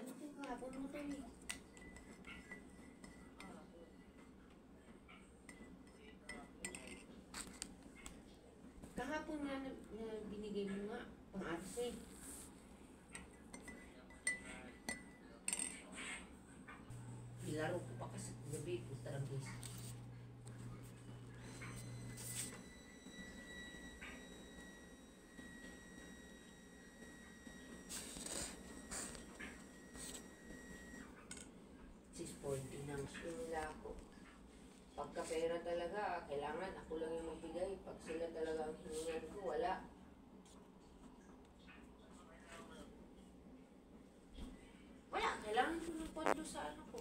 Ano ito kahapon mo ito eh? Kahapon nga na binigay mo nga, pang-arse. Ilaro ko pa kasi gabi, puta lang guys. $6.40 nang nila ako. Pagka pera talaga, kailangan ako lang yung magbigay. Pag sila talaga ang hiningan ko, wala. Wala, kailangan ko ng pondo sa ano ko.